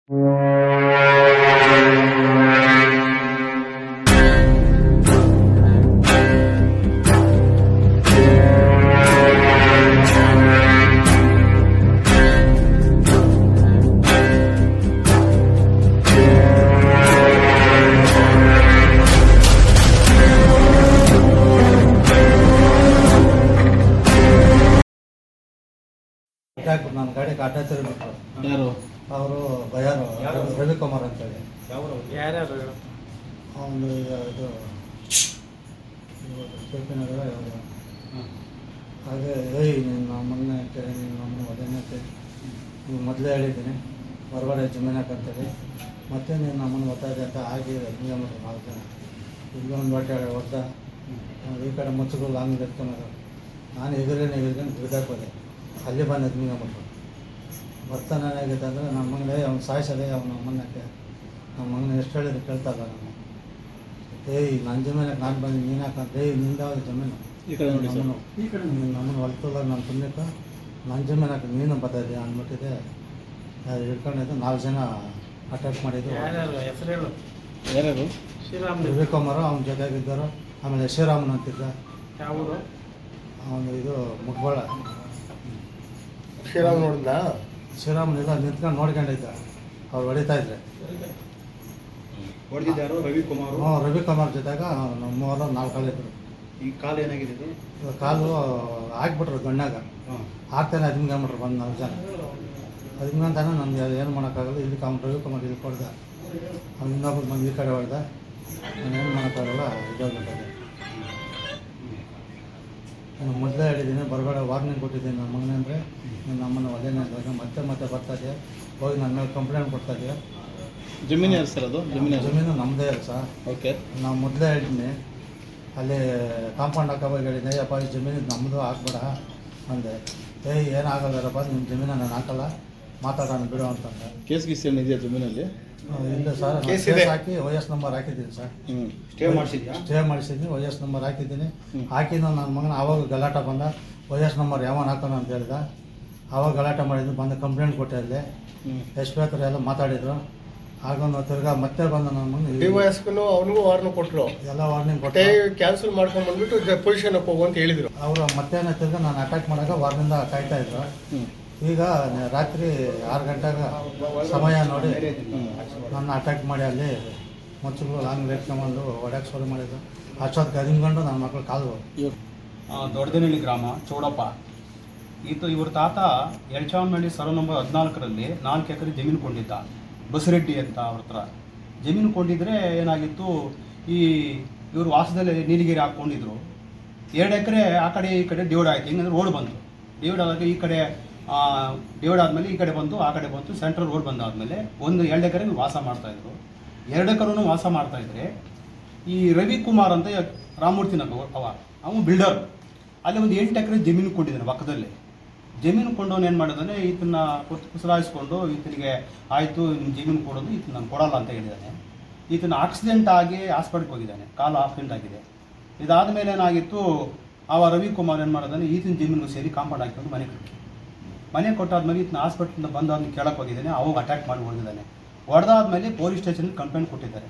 ನನ್ನ ಗಾಡಿಗೆ ಅಟ್ಯಾಚ್ ಇರಬೇಕು. ಯಾರು ಅವರು ಬಯಾರು ರವಿಕುಮಾರ್ ಅಂತೇಳಿ. ಯಾರ್ಯಾರು ಅವನು ಇದು ನಗರ ಯಾವುದು ಹಾಗೆ ನೀನು ಮೊನ್ನೆ ಅಂತೇಳಿ ನೀನು ನಮ್ಮ ಅದೇನೇ ನೀವು ಮೊದಲೇ ಹೇಳಿದ್ದೀನಿ ಹೊರಗಡೆ ಜಮೀನು ಹಾಕಂತೇಳಿ ಮತ್ತೆ ನೀನು ನಮ್ಮನ್ನು ಒತ್ತಾಯಿದೆ ಅಂತ ಆಗಿ ಹಿಂಗೆ ಮಾಡ್ರಿ 4 ಜನ ಇಲ್ಲಿ ಒಂದು ಬಟ್ಟೆ ಹೊಡೆದ ಈ ಕಡೆ ಮುಚ್ಚಗಳು ಹಂಗೆ ಇರ್ತಾನೆ. ನಾನು ಎದುರೇನು ಬಿದ್ದಾಕೋದೆ ಅಲ್ಲಿ ಬಂದು ಹಿಂಗೆ ಮಾಡ್ರು ಬರ್ತಾನೆ ಏನಾಗೈತೆ ಅಂದರೆ ನಮ್ಮ ಮಗನೇ ಅವ್ನು ಸಾಯಿಸದೆ ಅವ್ನು ನಮ್ಮನ್ನಕ್ಕೆ ನಮ್ಮ ಮಗನ ಎಷ್ಟು ಹೇಳಿದ್ರು ಕೇಳ್ತಾಯಿಲ್ಲ ನಾನು. ನನ್ನ ಜಮೀನಕ್ಕೆ ನಾನು ಬಂದು ನೀನು ಹಾಕಂತ ನಿಂದ ಜಮೀನು ಈ ಕಡೆ ನೋಡಿ ನಮ್ಮನ್ನು ನಮ್ಮನ್ನು ಹೊಲ್ತಲ್ಲ ನಾನು ಸುಮ್ಮನೆ ನನ್ನ ಜಮೀನಕ್ಕೆ ನೀನು ಬರ್ತಾಯಿದ್ದೆ ಅಂದ್ಬಿಟ್ಟಿದೆ. ಹಿಡ್ಕೊಂಡಿದ್ದು 4 ಜನ ಅಟ್ಯಾಕ್ ಮಾಡಿದ್ದು. ಹೆಸರು ಹೇಳು. ಯಾರ್ಯಾರು? ಶ್ರೀರಾಮ್ ರವಿಕುಮಾರ್ ಅವನ ಜೊತೆಗಿದ್ದರು. ಆಮೇಲೆ ಶ್ರೀರಾಮನ್ ಅಂತಿದ್ದ. ಯಾವ ಊರು? ಅವನು ಇದು ಮುಟ್ಬಾಳ. ಶ್ರೀರಾಮ್ ನೋಡಿದ್ದ? ಶ್ರೀರಾಮನೆಲ್ಲ ನಿಂತ್ಕೊಂಡು ನೋಡ್ಕೊಂಡಿದ್ದ. ಅವ್ರು ಹೊಡಿತಾಯಿದ್ರೆ ಹೊಡೆದಿದ್ದಾರು ರವಿಕುಮಾರ್. ರವಿಕುಮಾರ್ ಜೊತೆಗ ನಮ್ಮೂರ 4 ಕಾಲು ಇದ್ರು. ಈ ಕಾಲು ಏನಾಗಿದೆ? ಕಾಲು ಹಾಕ್ಬಿಟ್ರು ಗಣ್ಣಾಗ. ಹಾಕ್ತಾನೆ ಅದಿಂಗೆ ಅಂದ್ಬಿಟ್ರು ಬಂದು 4 ಜನ. ಅದಕ್ಕೆ ಅಂತಾನೆ ನನಗೆ ಏನು ಮಾಡೋಕ್ಕಾಗಲ್ಲ. ಇಲ್ಲಿ ರವಿಕುಮಾರ್ ಇಲ್ಲಿ ಕೊಡ್ದ. ಅವ್ನು ಇನ್ನೊಬ್ಬರು ಬಂದು ಈ ಕಡೆ ಹೊಡೆದ. ನಾನು ಏನು ಮಾಡೋಕ್ಕಾಗಲ್ಲ ಇದಾಗ್ಬಿಟ್ಟದೆ. ನಾನು ಮೊದಲೇ ಹೇಳಿದ್ದೀನಿ ಬರಬೇಡ ವಾರ್ನಿಂಗ್ ಕೊಟ್ಟಿದ್ದೀನಿ ನನ್ನ ಮಗನೇ ಅಂದರೆ ನೀನು ನಮ್ಮನ್ನು ಒಲೆನೇ ಅಂದಾಗ ಮತ್ತೆ ಬರ್ತಾಯಿದ್ದೆ. ಹೋಗಿ ನನ್ನ ಮೇಲೆ ಕಂಪ್ಲೇಂಟ್ ಕೊಡ್ತಾಯಿದ್ದೆ. ಜಮೀನು ಯಾರು ಸರ್ ಅದು? ಜಮೀನು ನಮ್ಮದೇ ಅಲ್ಲ ಸರ್. ಓಕೆ. ನಾವು ಮೊದಲೇ ಹೇಳಿದ್ದೀನಿ ಅಲ್ಲಿ ಕಾಂಪೌಂಡ್ ಹಾಕೋವಾಗ ಹೇಳಿದ್ದೆ ಅಪ್ಪ ಈ ಜಮೀನು ನಮ್ಮದು ಹಾಕ್ಬೇಡ ಅಂದೆ. ಏನಾಗಲ್ಲರಪ್ಪ ನಿಮ್ಮ ಜಮೀನು ನಾನು ಹಾಕಲ್ಲ ಮಾತಾಡೋಣ ಬಿಡು ಅಂತಂದೆ. ಕೇಸ್ ಗೀಸ್ ಏನಿದೆಯಾ ಜಮೀನಲ್ಲಿ? ಇಲ್ಲ ಸರ್, ಕೇಸ್ ಹಾಕಿ OS ನಂಬರ್ ಹಾಕಿದ್ದೀನಿ ಸರ್. ಸ್ಟೇ ಮಾಡಿಸಿದ್ಯಾ? ಸ್ಟೇ ಮಾಡಿಸಿದ್ದೀನಿ. OS ನಂಬರ್ ಹಾಕಿದ್ದೀನಿ. ಹಾಕಿದ್ದು ನನ್ನ ಮಗನ ಆವಾಗ ಗಲಾಟೆ ಬಂದ. OS ನಂಬರ್ ಯಾವನ್ ಹಾಕೋಣ ಅಂತ ಹೇಳ್ದ. ಆವಾಗ ಗಲಾಟೆ ಮಾಡಿದ್ದು ಬಂದು ಕಂಪ್ಲೇಂಟ್ ಕೊಟ್ಟೆ. ಅಲ್ಲಿ ಎಷ್ಟು ಬೇಕಾದ್ರೆ ಎಲ್ಲ ಮಾತಾಡಿದ್ರು. ಆಗ ತಿರ್ಗಾ ಮತ್ತೆ ಬಂದು ನನ್ನ ಮಗನ ಡಿವೈಎಸ್ಗೂ ಅವನಿಗೂ ವಾರ್ನಿಂಗ್ ಕೊಟ್ಟರು. ಎಲ್ಲ ವಾರ್ನಿಂಗ್ ಕೊಟ್ಟೆ. ಕ್ಯಾನ್ಸಲ್ ಮಾಡ್ಕೊಂಡು ಬಂದ್ಬಿಟ್ಟು ಪೊಸಿಷನ್ಗೆ ಹೋಗು ಅಂತ ಹೇಳಿದರು. ಅವರು ಮಧ್ಯಾಹ್ನ ತಿರ್ಗಾ ನಾನು ಅಟ್ಯಾಕ್ ಮಾಡಾಗ ವಾರದಿಂದ ಕಾಯ್ತಾ ಇದ್ರು. ಈಗ ರಾತ್ರಿ 6 ಗಂಟೆಗೆ ಸಮಯ ನೋಡಿ ನನ್ನ ಅಟ್ಯಾಕ್ ಮಾಡಿ ಅಲ್ಲಿ ಮುಚ್ಚುಗಳು ಲಾಂಗ್ ರೇಟ್ಕೊಂಬಂದು ಹೊಡ್ಯಕ್ಕೆ ಶುರು ಮಾಡಿದ್ರು. ಅಷ್ಟೊತ್ತಿಗೆ ಹದಿಂಕೊಂಡು ನನ್ನ ಮಕ್ಕಳು ಕಾಲು. ದೊಡ್ಡದನಹಳ್ಳಿ ಗ್ರಾಮ ಚೌಡಪ್ಪ. ಇವ್ರ ತಾತ ಯಲಚಾಮನಹಳ್ಳಿ ಸರ್ವ ನಂಬರ್ 14ರಲ್ಲಿ 4 ಎಕರೆ ಜಮೀನು ಕೊಂಡಿದ್ದ. ಬಸರೆಡ್ಡಿ ಅಂತ ಅವ್ರ ಹತ್ರ ಜಮೀನು ಕೊಂಡಿದ್ರೆ ಏನಾಗಿತ್ತು, ಇವರು ವಾಸದಲ್ಲಿ ನೀಲಗಿರಿ ಹಾಕ್ಕೊಂಡಿದ್ರು. 2 ಎಕರೆ ಆ ಕಡೆ ಈ ಕಡೆ ಡಿವೈಡ್ ಆಯಿತು. ಹಿಂಗಂದ್ರೆ ರೋಡ್ ಬಂತು. ಡಿವೈಡ್ ಆದಾಗ ಈ ಕಡೆ ಡಿವೈಡ್ ಆದಮೇಲೆ ಈ ಕಡೆ ಬಂತು, ಆ ಕಡೆ ಬಂತು. ಸೆಂಟ್ರಲ್ ರೋಡ್ ಬಂದಾದಮೇಲೆ 2 ಎಕರೆ ವಾಸ ಮಾಡ್ತಾಯಿದ್ರು. 2 ಎಕರೆನೂ ವಾಸ ಮಾಡ್ತಾಯಿದ್ರೆ ಈ ರವಿಕುಮಾರ್ ಅಂತ ರಾಮಮೂರ್ತಿನಗರ ಅವನು ಬಿಲ್ಡರ್. ಅಲ್ಲಿ ಒಂದು 8 ಎಕರೆ ಜಮೀನು ಕೊಂಡಿದ್ದಾನೆ ಪಕ್ಕದಲ್ಲಿ. ಜಮೀನು ಕೊಂಡವನು ಏನು ಮಾಡಿದಾನೆ, ಈತನ್ನ ಕುಸಲಾಯಿಸ್ಕೊಂಡು ಈತನಿಗೆ ಆಯಿತು ನಿಮ್ಮ ಜಮೀನು ಕೊಡೋದು, ಈತನ ನಾನು ಕೊಡಲ್ಲ ಅಂತ ಹೇಳಿದ್ದಾನೆ. ಈತನ ಆಕ್ಸಿಡೆಂಟ್ ಆಗಿ ಹಾಸ್ಪಿಟ್ಲ್ಗೆ ಹೋಗಿದ್ದಾನೆ. ಕಾಲು ಆಕ್ಸಿಡೆಂಟ್ ಆಗಿದೆ. ಇದಾದಮೇಲೆ ಏನಾಗಿತ್ತು, ರವಿಕುಮಾರ್ ಏನು ಮಾಡಿದಾನೆ, ಈತನ ಜಮೀನಿಗೆ ಸೇರಿ ಕಾಂಪೌಂಡ್ ಹಾಕಿಕೊಂಡು ಮನೆ ಕೊಟ್ಟಾದ್ಮೇಲೆ ಈತನ ಹಾಸ್ಪಿಟ್ಲಿಂದ ಬಂದಾದ್ಮೇಲೆ ಕೇಳಕ್ಕೆ ಹೋಗಿದ್ದಾನೆ. ಅವಾಗ ಅಟ್ಯಾಕ್ ಮಾಡಿ ಹೊಡೆದಿದ್ದಾನೆ. ಹೊಡೆದಾದ್ಮೇಲೆ ಪೊಲೀಸ್ ಸ್ಟೇಷನ್ಗೆ ಕಂಪ್ಲೇಂಟ್ ಕೊಟ್ಟಿದ್ದಾರೆ.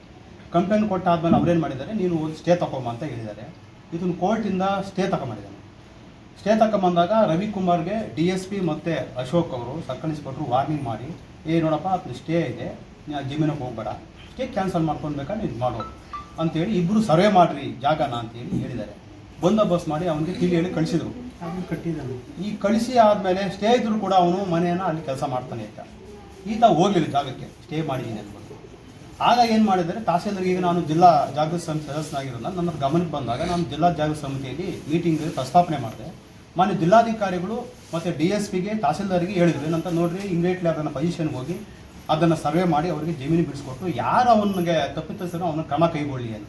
ಕಂಪ್ಲೇಂಟ್ ಕೊಟ್ಟಾದ್ಮೇಲೆ ಅವ್ರೇನು ಮಾಡಿದ್ದಾರೆ, ನೀನು ಸ್ಟೇ ತಗೊಂಬ ಅಂತ ಹೇಳಿದ್ದಾರೆ. ಇದನ್ನು ಕೋರ್ಟಿಂದ ಸ್ಟೇ ತಗೊಂಡಿದ್ದಾನೆ. ಸ್ಟೇ ತಗೊಂಬಂದಾಗ ರವಿಕುಮಾರ್ಗೆ DSP ಮತ್ತು ಅಶೋಕ್ ಅವರು ಸರ್ಕಲ್ ಇನ್ಸ್ಪೆಕ್ಟ್ರು ವಾರ್ನಿಂಗ್ ಮಾಡಿ, ನೋಡಪ್ಪ ಅದು ಸ್ಟೇ ಇದೆ, ನೀನು ಜಮೀನಿಗೆ ಹೋಗ್ಬೇಡ, ಸ್ಟೇ ಕ್ಯಾನ್ಸಲ್ ಮಾಡ್ಕೊಳ್ಬೇಕಾದ್ರೆ ಇದು ಮಾಡೋದು ಅಂತೇಳಿ ಇಬ್ಬರು ಸರ್ವೆ ಮಾಡಿರಿ ಜಾಗನ ಅಂತೇಳಿ ಹೇಳಿದ್ದಾರೆ. ಬಂದೋಬಸ್ತ್ ಮಾಡಿ ಅವನಿಗೆ ತಿಳಿ ಹೇಳಿ ಕಳಿಸಿದ್ರು. ಈ ಕಳಿಸಿ ಆದಮೇಲೆ ಸ್ಟೇ ಇದ್ರೂ ಕೂಡ ಅವನು ಮನೆಯನ್ನು ಅಲ್ಲಿ ಕೆಲಸ ಮಾಡ್ತಾನೆ ಇದ್ದ. ಈತ ಹೋಗಲಿಲ್ಲ ಜಾಗಕ್ಕೆ, ಸ್ಟೇ ಮಾಡಿದ್ದೀನಿ ಅಂದ್ಬಿಟ್ಟು. ಆಗ ಏನು ಮಾಡಿದರೆ ತಹಸೀಲ್ದಾರ್ಗೆ, ಈಗ ನಾನು ಜಿಲ್ಲಾ ಜಾಗೃತಿ ಸಮಿತಿ ಸದಸ್ಯನಾಗಿರೋಲ್ಲ, ನನ್ನ ಗಮನಕ್ಕೆ ಬಂದಾಗ ನಾನು ಜಿಲ್ಲಾ ಜಾಗೃತಿ ಸಮಿತಿಯಲ್ಲಿ ಮೀಟಿಂಗ್ ಪ್ರಸ್ತಾಪನೆ ಮಾಡಿದೆ. ಮಾನ್ಯ ಜಿಲ್ಲಾಧಿಕಾರಿಗಳು ಮತ್ತು DSPಗೆ ತಹಸೀಲ್ದಾರ್ಗೆ ಹೇಳಿದ್ರು ಏನಂತ, ನೋಡಿರಿ ಇಮಿಡಿಯೇಟ್ಲಿ ಅದನ್ನು ಪೊಸಿಷನ್ಗೆ ಹೋಗಿ ಅದನ್ನು ಸರ್ವೆ ಮಾಡಿ ಅವರಿಗೆ ಜಮೀನು ಬಿಡಿಸ್ಕೊಟ್ಟು ಯಾರು ಅವನಿಗೆ ತಪ್ಪಿತಸ್ಥರು ಅವನ ಕ್ರಮ ಕೈಗೊಳ್ಳಿ ಅಂತ.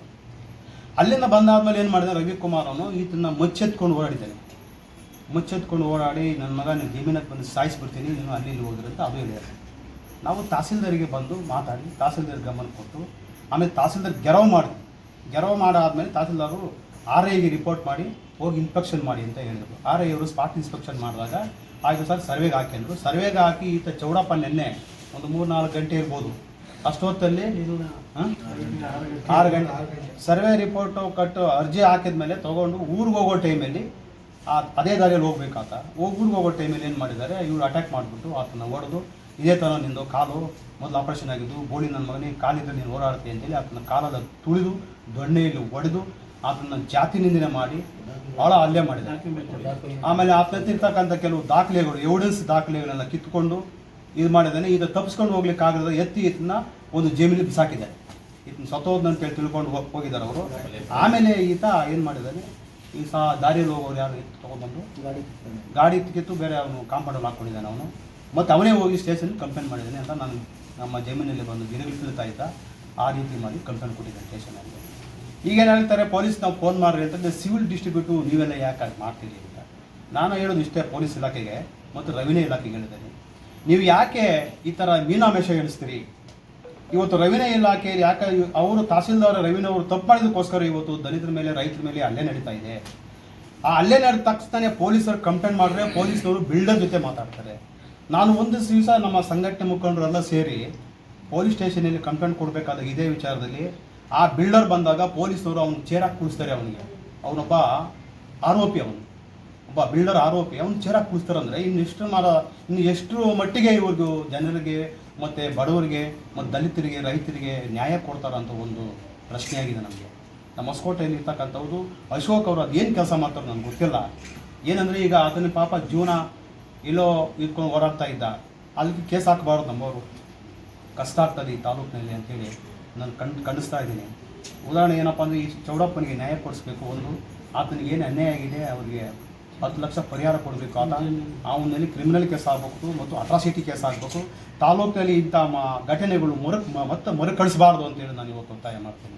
ಅಲ್ಲಿಂದ ಬಂದಾದ್ಮೇಲೆ ಏನು ಮಾಡಿದೆ, ರವಿಕುಮಾರ್ ಅವನು ಈತನ ಮುಚ್ಚೆತ್ಕೊಂಡು ಓಡಾಡಿದ್ದಾನೆ. ಮುಚ್ಚೆತ್ಕೊಂಡು ಓಡಾಡಿ ನನ್ನ ಮಗ ನೀನು ಜಮೀನಕ್ಕೆ ಬಂದು ಸಾಯಿಸ್ಬಿಡ್ತೀನಿ, ನೀನು ಅಲ್ಲಿ ಹೋದ್ರೆ ಅಂತ ಅದು ಹೇಳಿದ್ದಾರೆ. ನಾವು ತಹಸೀಲ್ದಾರಿಗೆ ಬಂದು ಮಾತಾಡಿ ತಹಸೀಲ್ದಾರ್ ಗಮನ ಕೊಟ್ಟು ಆಮೇಲೆ ತಹಸೀಲ್ದಾರ್ ಗೆರವು ಮಾಡಾದ್ಮೇಲೆ ತಹಸೀಲ್ದಾರು RIಗೆ ರಿಪೋರ್ಟ್ ಮಾಡಿ ಹೋಗಿ ಇನ್ಸ್ಪೆಕ್ಷನ್ ಮಾಡಿ ಅಂತ ಹೇಳಿದರು. RI ಅವರು ಸ್ಪಾಟ್ ಇನ್ಸ್ಪೆಕ್ಷನ್ ಮಾಡಿದಾಗ ಆಯಿತು ಸರ್ ಸರ್ವೆಗೆ ಹಾಕಿದ್ರು. ಸರ್ವೆಗೆ ಹಾಕಿ ಈತ ಚೌಡಪ್ಪ ನೆನ್ನೆ ಒಂದು 3-4 ಗಂಟೆ ಇರ್ಬೋದು. ಅಷ್ಟೊತ್ತಲ್ಲಿ 6 ಗಂಟೆ ಸರ್ವೆ ರಿಪೋರ್ಟು ಕಟ್ಟು ಅರ್ಜಿ ಹಾಕಿದ ಮೇಲೆ ತೊಗೊಂಡು ಊರಿಗೆ ಹೋಗೋ ಟೈಮಲ್ಲಿ ಅದೇ ದಾರಿಯಲ್ಲಿ ಹೋಗ್ಬೇಕಾತ ಊರಿಗೆ ಹೋಗೋ ಟೈಮಲ್ಲಿ ಏನು ಮಾಡಿದ್ದಾರೆ, ಇವರು ಅಟ್ಯಾಕ್ ಮಾಡಿಬಿಟ್ಟು ಆತನ ಹೊಡೆದು, ಇದೇ ಥರ ನಿಂದು ಕಾಲು ಮೊದಲು ಆಪರೇಷನ್ ಆಗಿದ್ದು, ಬೋಳಿ ನನ್ನ ಮಗನಿಗೆ ಕಾಲಿದ್ರೆ ನೀನು ಓಡಾಡ್ತೀನಿ ಅಂತೇಳಿ ಆತನ ಕಾಲದ ತುಳಿದು ದೊಣ್ಣೆಯಲ್ಲಿ ಹೊಡೆದು ಆತನ ಜಾತಿ ನಿಂದನೆ ಮಾಡಿ ಭಾಳ ಹಲ್ಲೆ ಮಾಡಿದ್ದಾರೆ. ಆಮೇಲೆ ಆತನಿರ್ತಕ್ಕಂಥ ಕೆಲವು ದಾಖಲೆಗಳು, ಎವಿಡೆನ್ಸ್ ದಾಖಲೆಗಳೆಲ್ಲ ಕಿತ್ಕೊಂಡು ಇದು ಮಾಡಿದ್ದಾನೆ. ಇದು ತಪ್ಪಿಸ್ಕೊಂಡು ಹೋಗ್ಲಿಕ್ಕಾಗದ ಎತ್ತಿ ಇದನ್ನ ಒಂದು ಜಮೀನಿಗೆ ಬಿಸಾಕಿದ್ದಾರೆ. ಇದನ್ನ ಸತ್ತೋದ್ನಂತೇಳಿ ತಿಳ್ಕೊಂಡು ಹೋಗಿದ್ದಾರೆ ಅವರು. ಆಮೇಲೆ ಈತ ಏನು ಮಾಡಿದ್ದಾನೆ, ಈ ದಾರಿಯಲ್ಲಿ ಹೋಗೋರು ಯಾರು ತೊಗೊಂಡ್ಬಂದು ಗಾಡಿ ಕಿತ್ತು ಬೇರೆ ಅವನು ಕಾಂಪೌಂಡಲ್ಲಿ ಹಾಕ್ಕೊಂಡಿದ್ದಾನೆ ಅವನು. ಮತ್ತು ಅವನೇ ಹೋಗಿ ಸ್ಟೇಷನ್ ಕಂಪ್ಲೇಂಟ್ ಮಾಡಿದ್ದಾನೆ ಅಂತ ನಾನು ನಮ್ಮ ಜಮೀನಲ್ಲಿ ಬಂದು ಗಿಡಗಳು ಕೀಳ್ತಾ ಇದ್ದ ಆ ರೀತಿ ಮಾಡಿ ಕಂಪ್ಲೇಂಟ್ ಕೊಟ್ಟಿದ್ದಾನೆ ಸ್ಟೇಷನಲ್ಲಿ. ಈಗೇನು ಹೇಳ್ತಾರೆ, ಪೊಲೀಸ್ ನಾವು ಫೋನ್ ಮಾಡ್ರಿ ಅಂತಂದರೆ ಸಿವಿಲ್ ಡಿಸ್ಟ್ರಿಬ್ಯೂಟು ನೀವೆಲ್ಲ ಯಾಕೆ ಅದು ಮಾಡ್ತೀರಿ ಅಂತ. ನಾನು ಹೇಳೋದು ಇಷ್ಟೇ, ಪೊಲೀಸ್ ಇಲಾಖೆಗೆ ಮತ್ತು ರೆವಿನ್ಯೂ ಇಲಾಖೆಗೆ ಹೇಳಿದ್ದೇನೆ, ನೀವು ಯಾಕೆ ಈ ಥರ ಮೀನಾಮೇಷ ಎಣಿಸ್ತೀರಿ? ಇವತ್ತು ರೆವಿನ್ಯೂ ಇಲಾಖೆಯಲ್ಲಿ ಯಾಕೆ ಅವರು ತಹಸೀಲ್ದಾರ್ ರೆವಿನ್ಯೂ ಅವರು ತಪ್ಪು ಮಾಡಿದಕ್ಕೋಸ್ಕರ ಇವತ್ತು ದಲಿತರ ಮೇಲೆ ರೈತರ ಮೇಲೆ ಹಲ್ಲೆ ನಡೀತಾ ಇದೆ. ಆ ಹಲ್ಲೆ ನಡೆದ ತಕ್ಷಣ ಪೊಲೀಸರು ಕಂಪ್ಲೇಂಟ್ ಮಾಡಿದ್ರೆ ಪೊಲೀಸ್ನವರು ಬಿಲ್ಡರ್ ಜೊತೆ ಮಾತಾಡ್ತಾರೆ. ನಾನು ಒಂದು ದಿವಸ ನಮ್ಮ ಸಂಘಟನೆ ಮುಖಂಡರೆಲ್ಲ ಸೇರಿ ಪೊಲೀಸ್ ಸ್ಟೇಷನಲ್ಲಿ ಕಂಪ್ಲೇಂಟ್ ಕೊಡಬೇಕಾದ ಇದೇ ವಿಚಾರದಲ್ಲಿ ಆ ಬಿಲ್ಡರ್ ಬಂದಾಗ ಪೊಲೀಸವರು ಅವ್ನು ಚೇರಾಗಿ ಕೂರಿಸ್ತಾರೆ. ಅವನಿಗೆ ಅವನೊಬ್ಬ ಆರೋಪಿ, ಒಬ್ಬ ಬಿಲ್ಡರ್ ಆರೋಪಿ, ಅವ್ನು ಚೇರಾಗಿ ಕೂರಿಸ್ತಾರೆ. ಅಂದರೆ ಇನ್ನು ಎಷ್ಟು ಮಟ್ಟಿಗೆ ಇವ್ರಿಗೂ ಜನರಿಗೆ ಮತ್ತು ಬಡವರಿಗೆ ಮತ್ತು ದಲಿತರಿಗೆ ರೈತರಿಗೆ ನ್ಯಾಯ ಕೊಡ್ತಾರಂತ ಒಂದು ಪ್ರಶ್ನೆಯಾಗಿದೆ ನಮಗೆ. ನಮ್ಮ ಹೊಸಕೋಟೆಯಲ್ಲಿ ಇರ್ತಕ್ಕಂಥವ್ರು ಅಶೋಕ್ ಅವರು ಅದೇನು ಕೆಲಸ ಮಾಡ್ತಾರೆ ನನಗೆ ಗೊತ್ತಿಲ್ಲ. ಏನಂದರೆ ಈಗ ಅದನ್ನ ಪಾಪ ಜೀವನ ಎಲ್ಲೋ ಇಟ್ಕೊಂಡು ಹೋರಾಡ್ತಾ ಇದ್ದ, ಅಲ್ಲಿ ಕೇಸ್ ಹಾಕಬಾರ್ದು ನಮ್ಮವರು, ಕಷ್ಟ ಆಗ್ತದೆ ಈ ತಾಲೂಕಿನಲ್ಲಿ ಅಂತೇಳಿ ನಾನು ಖಂಡಿಸ್ತಾ ಇದ್ದೀನಿ. ಉದಾಹರಣೆ ಏನಪ್ಪ ಅಂದರೆ, ಈ ಚೌಡಪ್ಪನಿಗೆ ನ್ಯಾಯ ಕೊಡಿಸ್ಬೇಕು. ಒಂದು, ಆತನಿಗೆ ಏನು ಅನ್ಯಾಯ ಆಗಿದೆ ಅವರಿಗೆ 10 ಲಕ್ಷ ಪರಿಹಾರ ಕೊಡಬೇಕು. ಅವನಲ್ಲಿ ಕ್ರಿಮಿನಲ್ ಕೇಸ್ ಆಗಬೇಕು ಮತ್ತು ಅಟ್ರಾಸಿಟಿ ಕೇಸ್ ಆಗಬೇಕು. ತಾಲೂಕಿನಲ್ಲಿ ಇಂಥ ಘಟನೆಗಳು ಮತ್ತೆ ಮರುಕಳಿಸಬಾರ್ದು ಅಂತೇಳಿ ನಾನು ಇವತ್ತು ಒತ್ತಾಯ ಮಾಡ್ತೀನಿ.